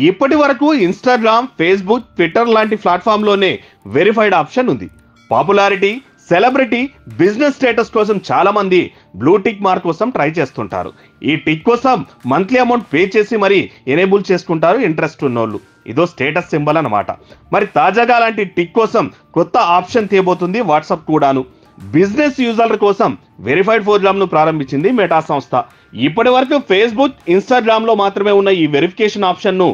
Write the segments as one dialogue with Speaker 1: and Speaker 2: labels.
Speaker 1: ఇప్పటి వరకు Instagram, Facebook, Twitter లాంటి ప్లాట్ఫామ్లోనే వెరిఫైడ్ ఆప్షన్ ఉంది. పాపులారిటీ, సెలబ్రిటీ, బిజినెస్ స్టేటస్ కోసం చాలా మంది బ్లూ టిక్ మార్క్ కోసం ట్రై చేస్తుంటారు. ఈ టిక్ కోసం మంత్లీ అమౌంట్ పే చేసి మరీ ఎనేబుల్ చేసుకుంటారు ఇంట్రెస్ట్ ఉన్నోళ్ళు. ఇదో స్టేటస్ సింబల్ అన్నమాట. మరి తాజాగా అలాంటి టిక్ కోసం కొత్త ఆప్షన్ తీయబోతుంది వాట్సాప్ కూడాను. బిజినెస్ యూజర్ల కోసం వెరిఫైడ్ ప్రోగ్రామ్ ను ప్రారంభించింది మెటా సంస్థ. ఇప్పటి వరకు ఫేస్బుక్, ఇన్స్టాగ్రామ్ లో మాత్రమే ఉన్న ఈ వెరిఫికేషన్ ఆప్షన్ ను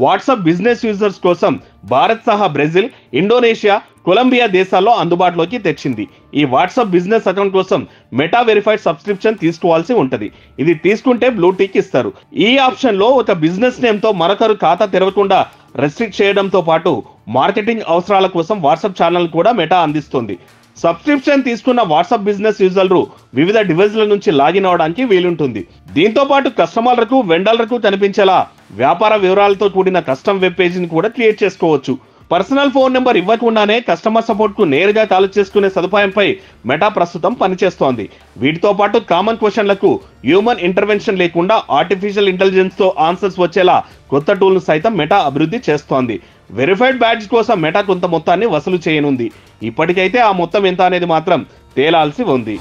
Speaker 1: వాట్సాప్ బిజినెస్ యూజర్స్ కోసం భారత్ సహా బ్రెజిల్, ఇండోనేషియా, కొలంబియా దేశాల్లో అందుబాటులోకి తెచ్చింది. ఈ వాట్సాప్ బిజినెస్ అకౌంట్ కోసం మెటా వెరిఫైడ్ సబ్స్క్రిప్షన్ తీసుకోవాల్సి ఉంటది. ఇది తీసుకుంటే బ్లూ టిక్ ఇస్తారు. ఈ ఆప్షన్ లో ఒక బిజినెస్ నేమ్ తో మరొకరు ఖాతా తెరవకుండా రెస్ట్రిక్ట్ చేయడంతో పాటు మార్కెటింగ్ అవసరాల కోసం వాట్సాప్ ఛానల్ కూడా మెటా అందిస్తుంది. సబ్స్క్రిప్షన్ తీసుకున్న వాట్సాప్ బిజినెస్ యూజర్లు వివిధ డివైస్ల నుంచి లాగిన్ అవడానికి వీలుంటుంది. దీంతో పాటు కస్టమర్లకు, వెండర్లకు కనిపించేలా వ్యాపార వివరాలతో కూడిన కస్టమ్ వెబ్ పేజీని కూడా క్రియేట్ చేసుకోవచ్చు. పర్సనల్ ఫోన్ నెంబర్ ఇవ్వకుండానే కస్టమర్ సపోర్ట్ కు నేరుగా కాల్ చేసుకునే సదుపాయంపై మెటా ప్రస్తుతం పనిచేస్తోంది. వీటితో పాటు కామన్ క్వశ్చన్లకు హ్యూమన్ ఇంటర్వెన్షన్ లేకుండా ఆర్టిఫిషియల్ ఇంటెలిజెన్స్ తో ఆన్సర్స్ వచ్చేలా కొత్త టూల్ను సైతం మెటా అభివృద్ధి చేస్తోంది. వెరిఫైడ్ బ్యాడ్జ్ కోసం మెటా కొంత మొత్తాన్ని వసూలు చేయనుంది. ఇప్పటికైతే ఆ మొత్తం ఎంత అనేది మాత్రం తేలాల్సి ఉంది.